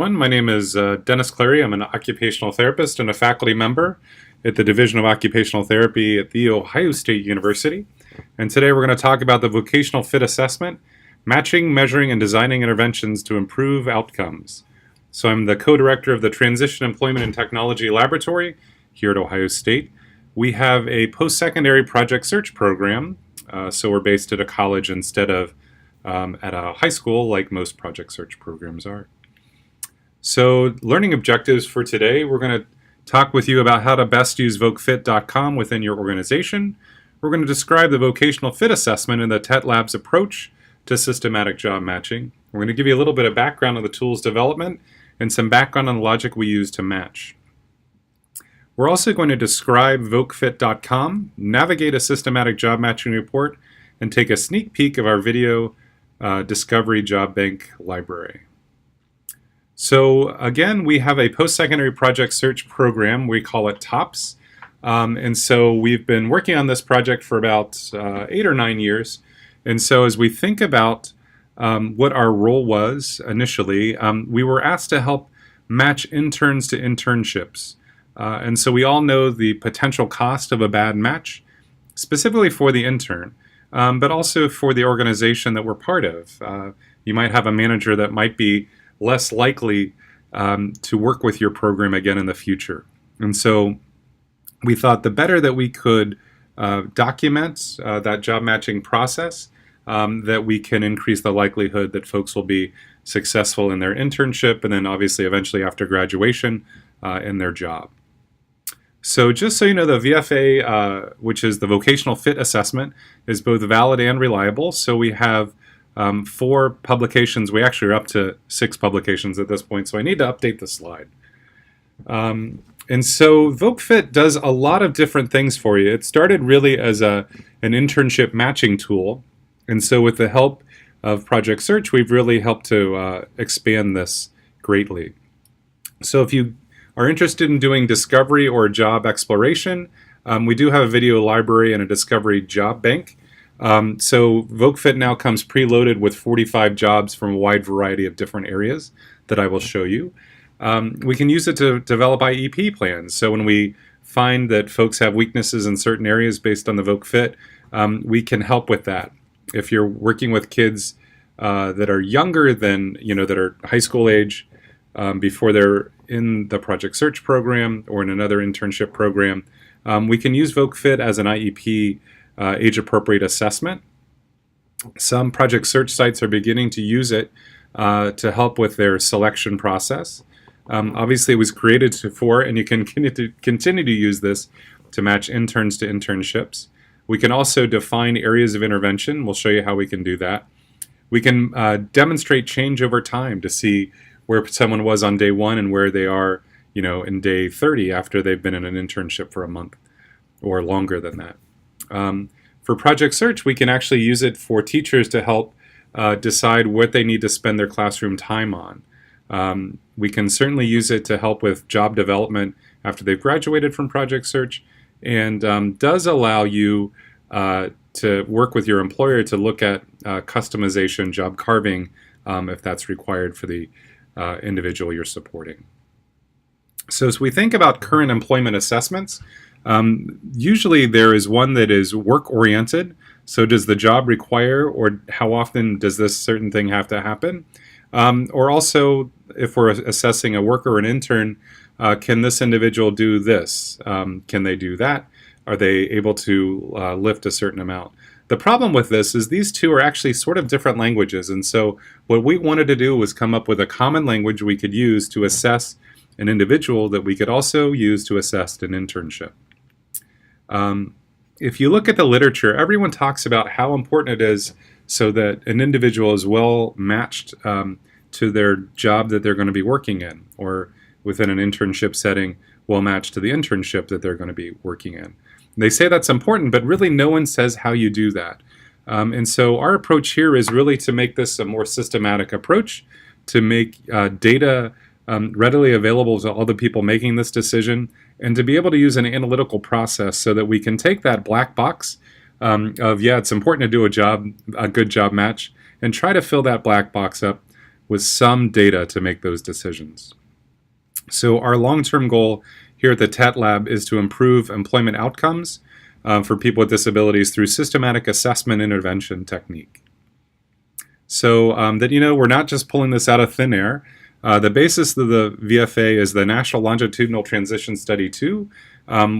My name is Dennis Clary. I'm an occupational therapist and a faculty member at the Division of Occupational Therapy at The Ohio State University. And today we're going to talk about the vocational fit assessment, matching, measuring, and designing interventions to improve outcomes. So I'm the co-director of the Transition Employment and Technology Laboratory here at Ohio State. We have a post-secondary project search program, so we're based at a college instead of at a high school like most project search programs are. So learning objectives for today, we're going to talk with you about how to best use vocfit.com within your organization. We're going to describe the vocational fit assessment and the TET Lab's approach to systematic job matching. We're going to give you a little bit of background on the tool's development and some background on the logic we use to match. We're also going to describe vocfit.com, navigate a systematic job matching report, and take a sneak peek of our video discovery job bank library. So again, we have a post-secondary project search program. We call it TOPS. And so we've been working on this project for about 8 or 9 years. And so as we think about what our role was initially, we were asked to help match interns to internships. And so we all know the potential cost of a bad match, specifically for the intern, but also for the organization that we're part of. You might have a manager that might be less likely to work with your program again in the future. And so we thought the better that we could document that job matching process, that we can increase the likelihood that folks will be successful in their internship and then obviously eventually after graduation in their job. So just so you know, the VFA, which is the vocational fit assessment, is both valid and reliable. So we have 4 publications. We actually are up to 6 publications at this point, so I need to update the slide. And so VocFit does a lot of different things for you. It started really as an internship matching tool, and so with the help of Project Search, we've really helped to expand this greatly. So if you are interested in doing discovery or job exploration, we do have a video library and a discovery job bank. So VocFit now comes preloaded with 45 jobs from a wide variety of different areas that I will show you. We can use it to develop IEP plans. So when we find that folks have weaknesses in certain areas based on the VocFit, we can help with that. If you're working with kids that are younger than, that are high school age, before they're in the Project Search program or in another internship program, we can use VocFit as an IEP age-appropriate assessment. Some Project Search sites are beginning to use it to help with their selection process. Obviously, it was created for, and you can continue to use this to match interns to internships. We can also define areas of intervention. We'll show you how we can do that. We can demonstrate change over time to see where someone was on day 1 and where they are, in day 30 after they've been in an internship for a month or longer than that. For Project Search, we can actually use it for teachers to help decide what they need to spend their classroom time on. We can certainly use it to help with job development after they've graduated from Project Search, and does allow you to work with your employer to look at customization, job carving, if that's required for the individual you're supporting. So as we think about current employment assessments, usually there is one that is work-oriented. So does the job require, or how often does this certain thing have to happen? Or also, if we're assessing a worker or an intern, can this individual do this? Can they do that? Are they able to lift a certain amount? The problem with this is these two are actually sort of different languages. And so what we wanted to do was come up with a common language we could use to assess an individual that we could also use to assess an internship. If you look at the literature, everyone talks about how important it is so that an individual is well matched to their job that they're going to be working in, or within an internship setting, well matched to the internship that they're going to be working in. They say that's important, but really no one says how you do that. And so our approach here is really to make this a more systematic approach, to make data readily available to all the people making this decision, and to be able to use an analytical process so that we can take that black box of, yeah, it's important to do a good job match, and try to fill that black box up with some data to make those decisions. So our long-term goal here at the TET Lab is to improve employment outcomes for people with disabilities through systematic assessment intervention technique. So that we're not just pulling this out of thin air. The basis of the VFA is the National Longitudinal Transition Study 2.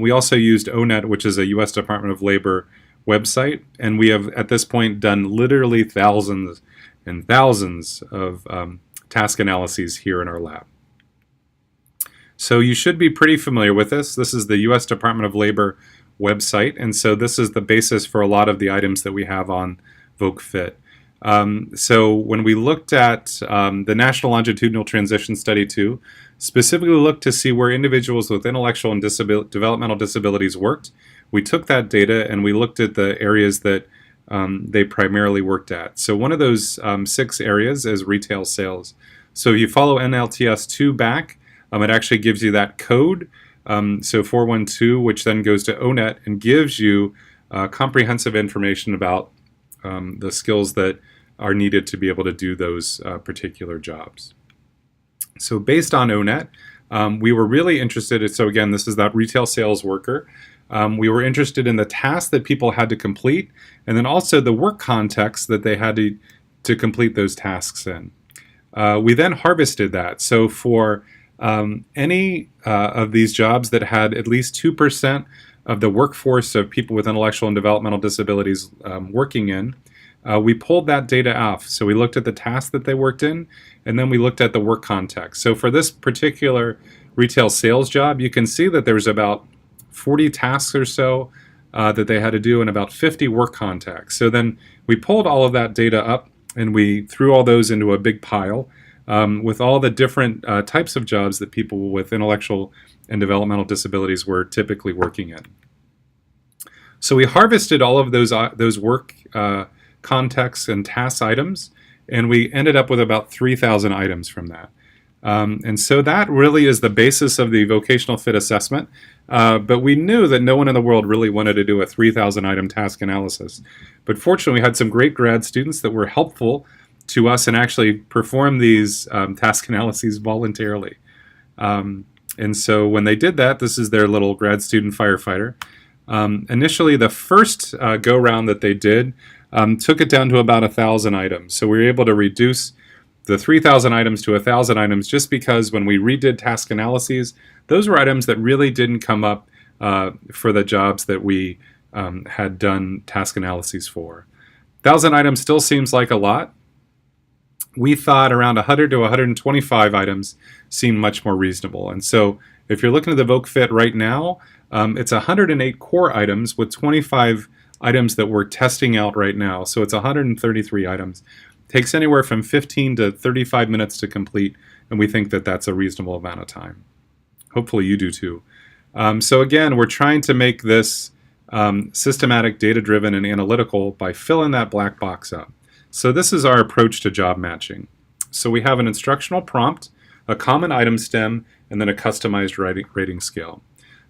We also used ONET, which is a U.S. Department of Labor website, and we have at this point done literally thousands and thousands of task analyses here in our lab. So you should be pretty familiar with this. This is the U.S. Department of Labor website, and so this is the basis for a lot of the items that we have on VocaFit. So when we looked at the National Longitudinal Transition Study 2, specifically looked to see where individuals with intellectual and developmental disabilities worked, we took that data and we looked at the areas that they primarily worked at. So one of those 6 areas is retail sales. So if you follow NLTS 2 back, it actually gives you that code, so 412, which then goes to ONET and gives you comprehensive information about the skills that are needed to be able to do those particular jobs. So based on ONET, we were really interested, so again, this is that retail sales worker. We were interested in the tasks that people had to complete, and then also the work context that they had to complete those tasks in. We then harvested that. So for any of these jobs that had at least 2% of the workforce of people with intellectual and developmental disabilities working in, we pulled that data off. So we looked at the tasks that they worked in, and then we looked at the work context. So for this particular retail sales job, you can see that there's about 40 tasks or so that they had to do and about 50 work contacts. So then we pulled all of that data up and we threw all those into a big pile with all the different types of jobs that people with intellectual and developmental disabilities were typically working in. So we harvested all of those work contexts and task items, and we ended up with about 3,000 items from that. And so that really is the basis of the vocational fit assessment, but we knew that no one in the world really wanted to do a 3,000 item task analysis. But fortunately, we had some great grad students that were helpful to us and actually perform these task analyses voluntarily. And so when they did that, this is their little grad student firefighter. Initially, the first go-round that they did took it down to about 1,000 items. So we were able to reduce the 3,000 items to 1,000 items just because when we redid task analyses, those were items that really didn't come up for the jobs that we had done task analyses for. 1,000 items still seems like a lot. We thought around 100 to 125 items seemed much more reasonable. And so if you're looking at the VocaFit right now, it's 108 core items with 25 items that we're testing out right now. So it's 133 items. Takes anywhere from 15 to 35 minutes to complete, and we think that that's a reasonable amount of time. Hopefully you do too. So again, we're trying to make this systematic, data-driven, and analytical by filling that black box up. So this is our approach to job matching. So we have an instructional prompt, a common item stem, and then a customized rating scale.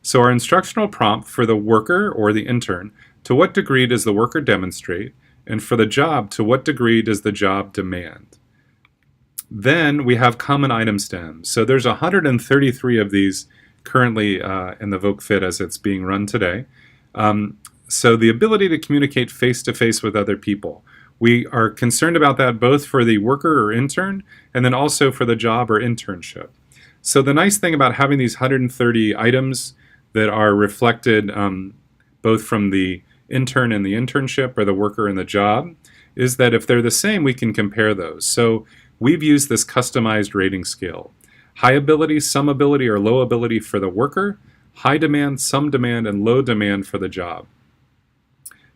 So our instructional prompt for the worker or the intern, to what degree does the worker demonstrate? And for the job, to what degree does the job demand? Then we have common item stems. So there's 133 of these currently in the VocaFit as it's being run today. So the ability to communicate face-to-face with other people. We are concerned about that both for the worker or intern and then also for the job or internship. So the nice thing about having these 130 items that are reflected both from the intern and the internship or the worker and the job is that if they're the same, we can compare those. So we've used this customized rating scale. High ability, some ability, or low ability for the worker, high demand, some demand, and low demand for the job.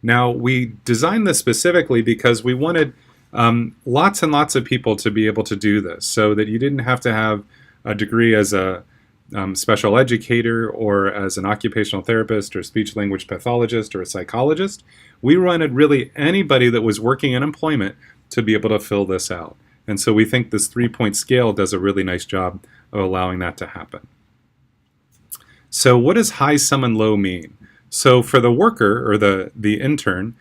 Now, we designed this specifically because we wanted lots and lots of people to be able to do this so that you didn't have to have a degree as a special educator or as an occupational therapist or speech language pathologist or a psychologist. We wanted really anybody that was working in employment to be able to fill this out. And so we think this 3-point scale does a really nice job of allowing that to happen. So what does high, some, and low mean? So for the worker or the intern,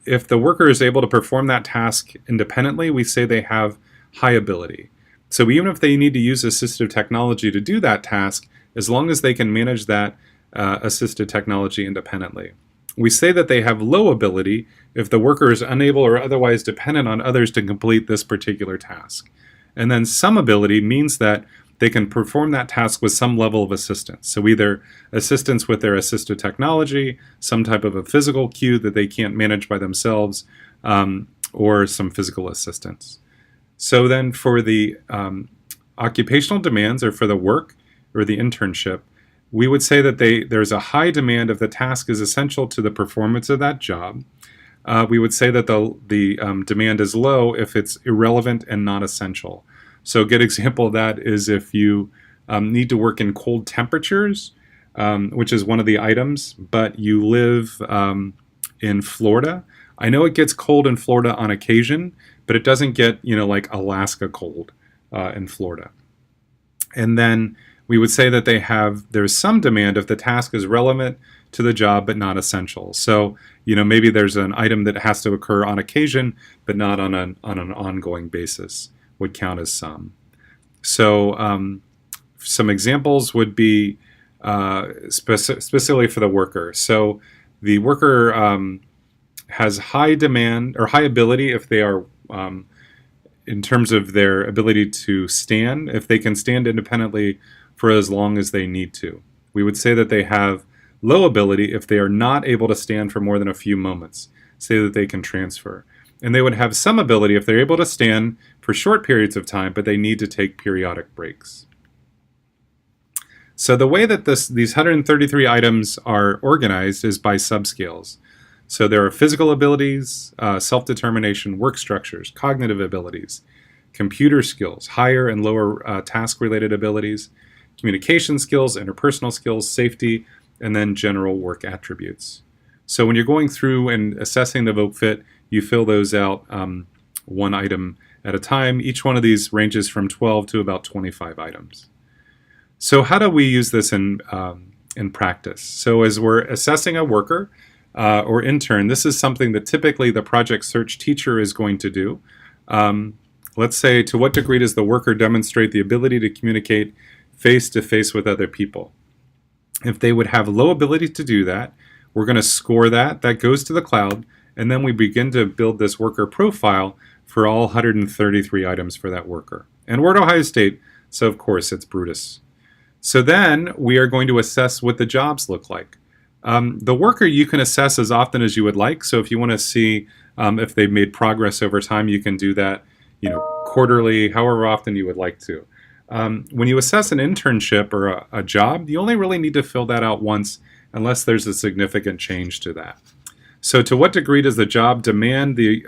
if the worker is able to perform that task independently, we say they have high ability. So even if they need to use assistive technology to do that task, as long as they can manage that assistive technology independently. We say that they have low ability if the worker is unable or otherwise dependent on others to complete this particular task. And then some ability means that they can perform that task with some level of assistance. So either assistance with their assistive technology, some type of a physical cue that they can't manage by themselves, or some physical assistance. So then for the occupational demands, or for the work or the internship, we would say that there's a high demand if the task is essential to the performance of that job. We would say that the demand is low if it's irrelevant and not essential. So a good example of that is if you need to work in cold temperatures, which is one of the items, but you live in Florida. I know it gets cold in Florida on occasion, but it doesn't get, like Alaska cold in Florida. And then we would say that there's some demand if the task is relevant to the job but not essential. So, maybe there's an item that has to occur on occasion but not on an ongoing basis, would count as some. So some examples would be specifically for the worker. So the worker has high demand or high ability if they are in terms of their ability to stand, if they can stand independently for as long as they need to. We would say that they have low ability if they are not able to stand for more than a few moments, say that they can transfer. And they would have some ability if they're able to stand for short periods of time, but they need to take periodic breaks. So the way that these 133 items are organized is by subscales. So there are physical abilities, self-determination, work structures, cognitive abilities, computer skills, higher and lower task-related abilities, communication skills, interpersonal skills, safety, and then general work attributes. So when you're going through and assessing the voc fit, you fill those out one item at a time. Each one of these ranges from 12 to about 25 items. So how do we use this in practice? So as we're assessing a worker or intern, this is something that typically the project search teacher is going to do. Let's say, to what degree does the worker demonstrate the ability to communicate face-to-face with other people? If they would have low ability to do that, we're going to score that. That goes to the cloud, and then we begin to build this worker profile for all 133 items for that worker. And we're at Ohio State, so of course it's Brutus. So then we are going to assess what the jobs look like. The worker you can assess as often as you would like. So if you want to see if they've made progress over time, you can do that, quarterly, however often you would like to. When you assess an internship or a job, you only really need to fill that out once unless there's a significant change to that. So to what degree does the job demand the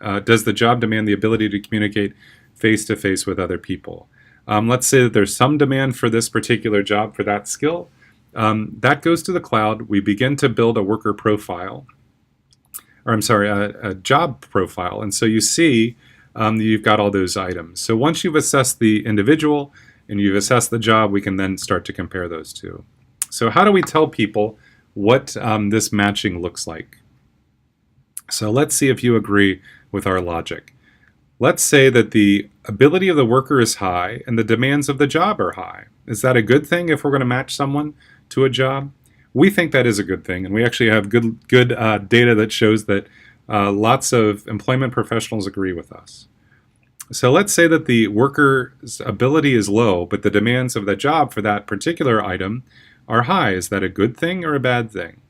ability to communicate face-to-face with other people? Let's say that there's some demand for this particular job for that skill. That goes to the cloud. We begin to build a worker profile, a job profile. And so you see you've got all those items. So once you've assessed the individual and you've assessed the job, we can then start to compare those two. So how do we tell people what this matching looks like? So let's see if you agree with our logic. Let's say that the ability of the worker is high and the demands of the job are high. Is that a good thing if we're going to match someone to a job? We think that is a good thing, and we actually have good data that shows that lots of employment professionals agree with us. So let's say that the worker's ability is low, but the demands of the job for that particular item are high. Is that a good thing or a bad thing?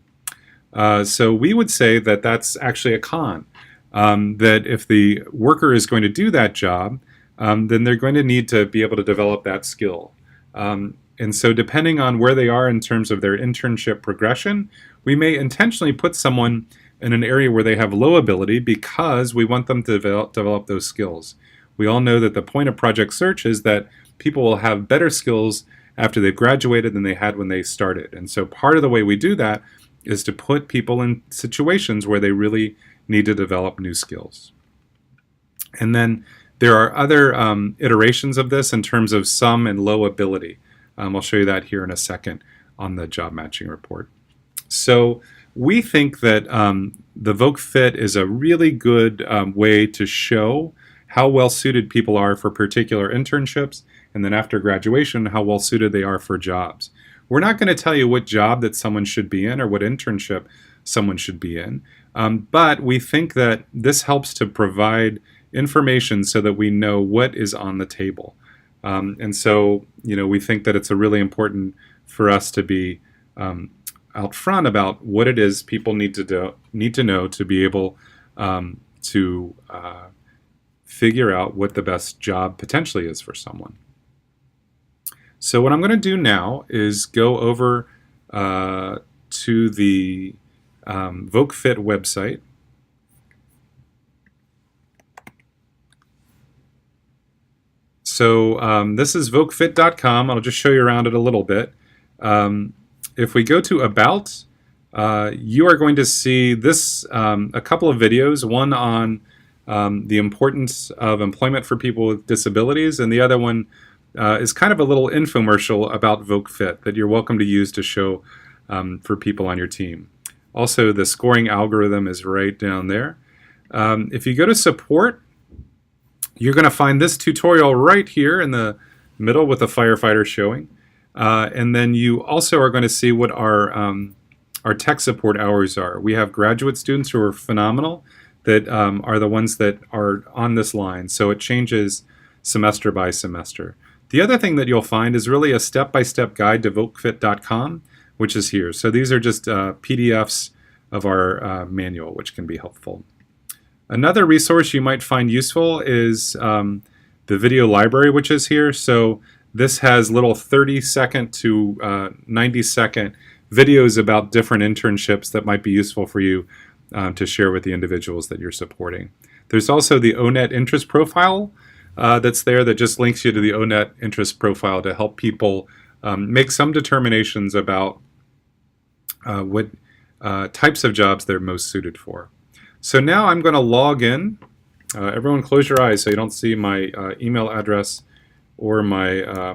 So we would say that that's actually a con. That if the worker is going to do that job, then they're going to need to be able to develop that skill. And so depending on where they are in terms of their internship progression, we may intentionally put someone in an area where they have low ability because we want them to develop those skills. We all know that the point of project search is that people will have better skills after they've graduated than they had when they started. And so part of the way we do that is to put people in situations where they really need to develop new skills. And then there are other iterations of this in terms of some and low ability. I'll show you that here in a second on the job matching report. So we think that the voc fit is a really good way to show how well suited people are for particular internships, and then after graduation, how well suited they are for jobs. We're not going to tell you what job that someone should be in or what internship someone should be in, but we think that this helps to provide information so that we know what is on the table. And so, we think that it's really important for us to be out front about what it is people need to know to be able to figure out what the best job potentially is for someone. So what I'm going to do now is go over to the VocaFit website. So this is vocafit.com. I'll just show you around it a little bit. If we go to About, you are going to see this a couple of videos, one on the importance of employment for people with disabilities, and the other one is kind of a little infomercial about VocaFit that you're welcome to use to show for people on your team. Also, the scoring algorithm is right down there. If you go to Support, you're going to find this tutorial right here in the middle with the firefighter showing. And then you also are going to see what our tech support hours are. We have graduate students who are phenomenal that are the ones that are on this line. So it changes semester by semester. The other thing that you'll find is really a step-by-step guide to vocafit.com, which is here. So these are just PDFs of our manual, which can be helpful. Another resource you might find useful is the video library, which is here. So this has little 30-second to 90-second videos about different internships that might be useful for you to share with the individuals that you're supporting. There's also the ONET interest profile that's there that just links you to the ONET interest profile to help people make some determinations about what types of jobs they're most suited for. So now I'm going to log in. Everyone close your eyes so you don't see my email address or my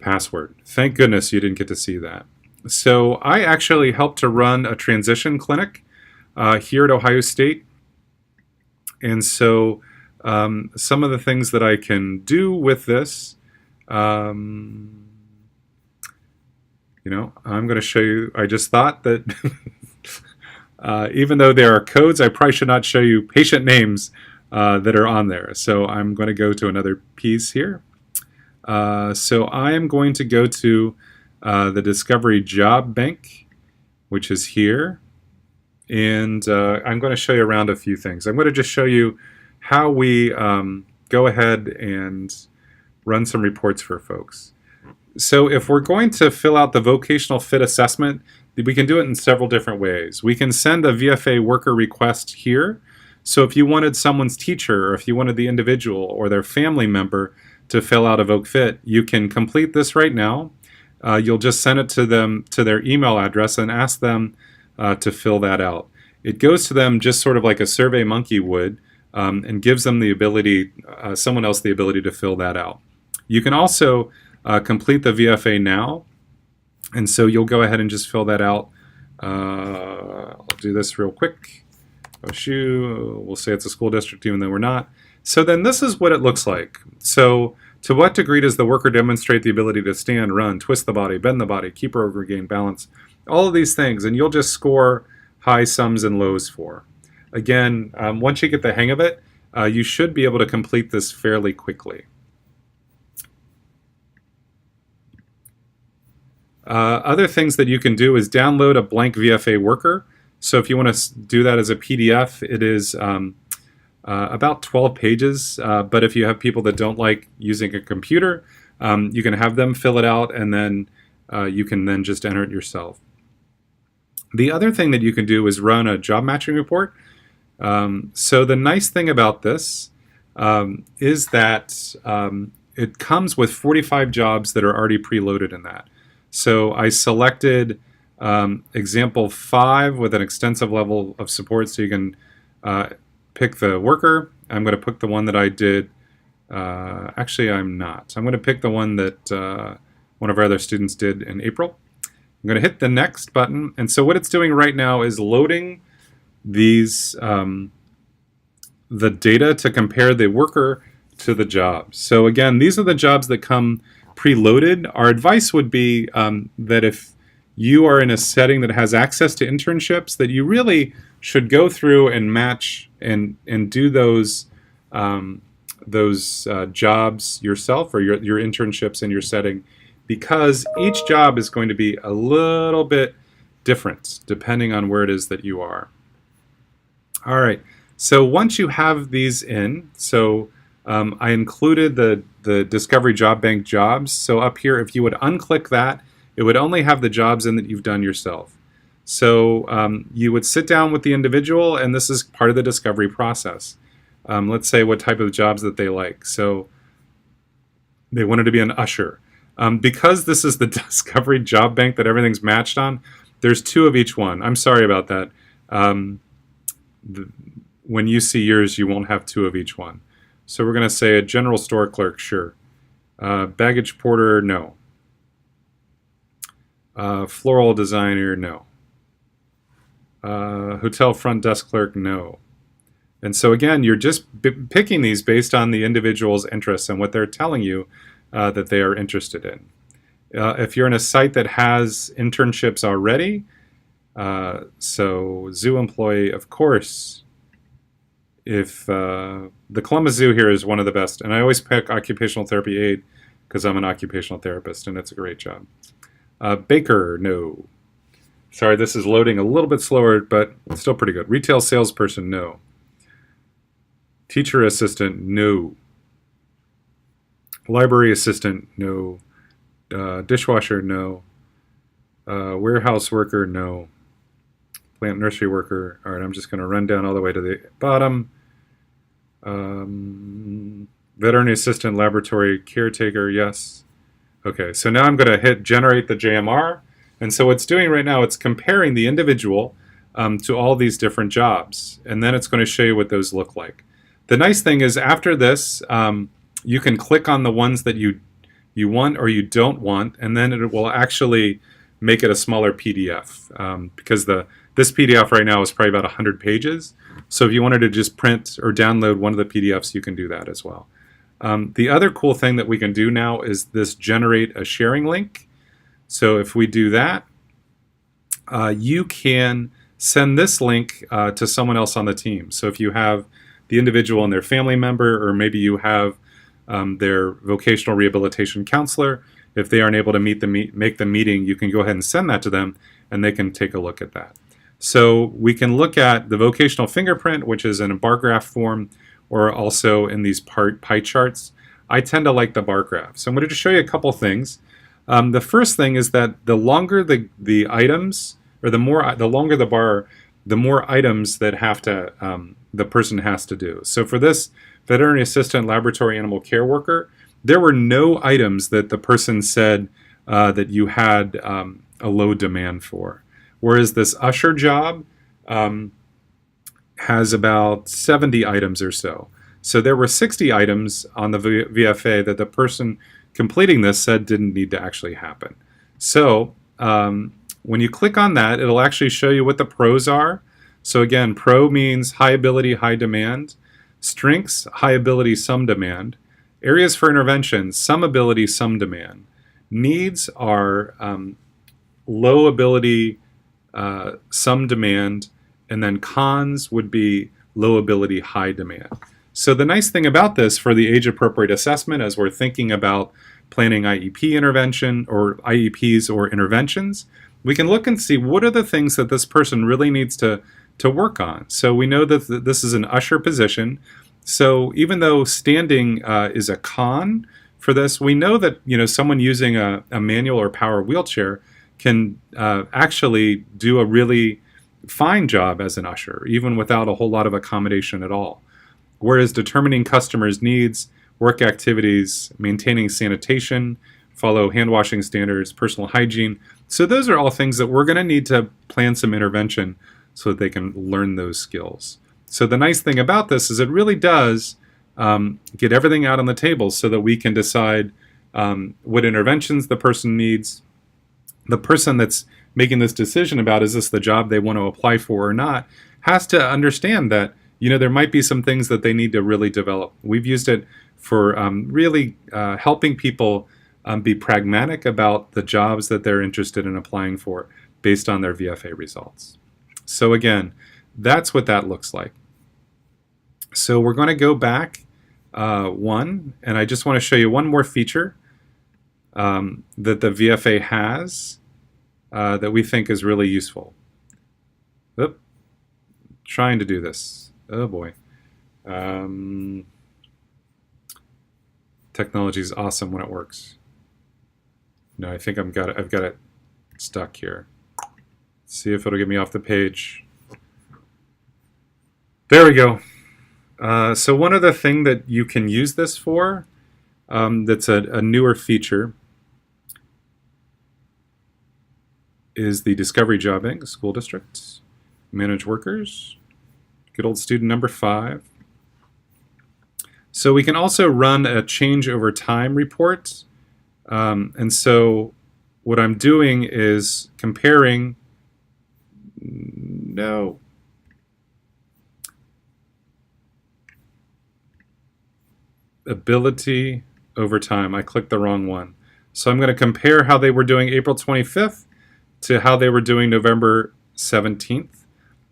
password. Thank goodness you didn't get to see that. So I actually helped to run a transition clinic here at Ohio State. And so some of the things that I can do with this, I'm going to show you. I just thought that even though there are codes, I probably should not show you patient names that are on there. So I'm going to go to another piece here. So I am going to go to the Discovery Job Bank, which is here. And I'm going to show you around a few things. I'm going to just show you how we go ahead and run some reports for folks. So if we're going to fill out the vocational fit assessment, we can do it in several different ways. We can send a VFA worker request here. So if you wanted someone's teacher, or if you wanted the individual or their family member to fill out a VocaFit, you can complete this right now. You'll just send it to them to their email address and ask them to fill that out. It goes to them just sort of like a SurveyMonkey would, and gives them the ability, someone else the ability to fill that out. You can also complete the VFA now, and so you'll go ahead and just fill that out. I'll do this real quick. OSU, we'll say it's a school district even though we're not. So then this is what it looks like. So to what degree does the worker demonstrate the ability to stand, run, twist the body, bend the body, keep or regain balance, all of these things, and you'll just score high sums and lows for. Again, once you get the hang of it, you should be able to complete this fairly quickly. Other things that you can do is download a blank VFA worker. So if you want to do that as a PDF, it is about 12 pages. But if you have people that don't like using a computer, you can have them fill it out, and then you can then just enter it yourself. The other thing that you can do is run a job matching report. So the nice thing about this is that it comes with 45 jobs that are already preloaded in that. So I selected example 5 with an extensive level of support, so you can pick the worker. I'm going to pick the one that I did. Actually, I'm not. I'm going to pick the one that one of our other students did in April. I'm going to hit the next button, and so what it's doing right now is loading these the data to compare the worker to the job. So again, these are the jobs that come preloaded. Our advice would be that if you are in a setting that has access to internships, that you really should go through and match and do those jobs yourself, or your internships in your setting, because each job is going to be a little bit different depending on where it is that you are. All right, so once you have these in, so I included the Discovery Job Bank jobs. So up here, if you would unclick that, it would only have the jobs in that you've done yourself. So you would sit down with the individual, and this is part of the discovery process. Let's say what type of jobs that they like. So they wanted to be an usher. Because this is the Discovery Job Bank that everything's matched on, there's 2 of each one. I'm sorry about that. When you see yours, you won't have 2 of each one. So we're going to say a general store clerk, sure. Baggage porter, no. Floral designer, no. Hotel front desk clerk, no. And so again, you're just picking these based on the individual's interests and what they're telling you that they are interested in. If you're in a site that has internships already, so zoo employee, of course. If the Columbus Zoo here is one of the best, and I always pick occupational therapy aide because I'm an occupational therapist and it's a great job. Baker, no. Sorry, this is loading a little bit slower, but it's still pretty good. Retail salesperson, no. Teacher assistant, no. Library assistant, no. Dishwasher, no. Warehouse worker, no. Plant nursery worker. All right, I'm just going to run down all the way to the bottom. Veterinary assistant, laboratory caretaker, yes. Okay, so now I'm going to hit generate the JMR. And so what's doing right now, it's comparing the individual to all these different jobs. And then it's going to show you what those look like. The nice thing is after this, you can click on the ones that you want or you don't want, and then it will actually make it a smaller PDF because this PDF right now is probably about 100 pages. So if you wanted to just print or download one of the PDFs, you can do that as well. The other cool thing that we can do now is this generate a sharing link. So if we do that, you can send this link to someone else on the team. So if you have the individual and their family member, or maybe you have their vocational rehabilitation counselor, if they aren't able to make the meeting, you can go ahead and send that to them and they can take a look at that. So we can look at the vocational fingerprint, which is in a bar graph form, or also in these pie charts. I tend to like the bar graph. So I'm going to show you a couple things. The first thing is that the longer the items, or the longer the bar, the more items that the person has to do. So for this veterinary assistant, laboratory animal care worker, there were no items that the person said that you had a low demand for. Whereas this usher job has about 70 items or so. So there were 60 items on the VFA that the person completing this said didn't need to actually happen. So when you click on that, it'll actually show you what the pros are. So again, pro means high ability, high demand. Strengths, high ability, some demand. Areas for intervention, some ability, some demand. Needs are low ability, some demand, and then cons would be low ability, high demand. So the nice thing about this for the age-appropriate assessment, as we're thinking about planning IEP intervention or IEPs or interventions, we can look and see what are the things that this person really needs to work on. So we know that this is an usher position. So even though standing is a con for this, we know that someone using a manual or power wheelchair can actually do a really fine job as an usher, even without a whole lot of accommodation at all. Whereas determining customers' needs, work activities, maintaining sanitation, follow hand washing standards, personal hygiene. So those are all things that we're going to need to plan some intervention so that they can learn those skills. So the nice thing about this is it really does get everything out on the table so that we can decide what interventions the person needs. The person that's making this decision about is this the job they want to apply for or not has to understand that there might be some things that they need to really develop. We've used it for really helping people be pragmatic about the jobs that they're interested in applying for based on their VFA results. So again, that's what that looks like. So we're going to go back one, and I just want to show you one more feature that the VFA has that we think is really useful. Oop, trying to do this. Oh boy. Technology is awesome when it works. No, I think I've got it stuck here. Let's see if it'll get me off the page. There we go. So one other thing that you can use this for, that's a newer feature, is the Discovery Jobbing School Districts, Manage Workers, good old student number 5. So we can also run a change over time report. And so what I'm doing is comparing, ability over time. I clicked the wrong one. So I'm going to compare how they were doing April 25th to how they were doing November 17th.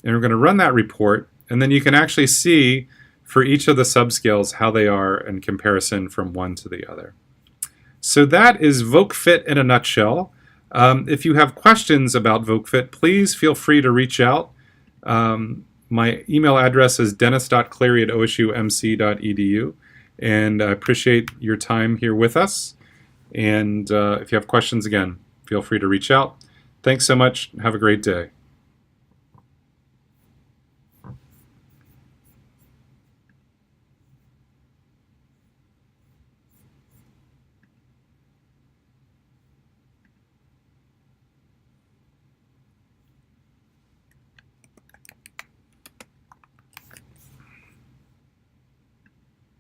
And we're going to run that report, and then you can actually see for each of the subscales how they are in comparison from one to the other. So that is VocaFit in a nutshell. If you have questions about VocaFit, please feel free to reach out. My email address is dennis.cleary@osumc.edu, and I appreciate your time here with us. And if you have questions, again, feel free to reach out. Thanks so much. Have a great day.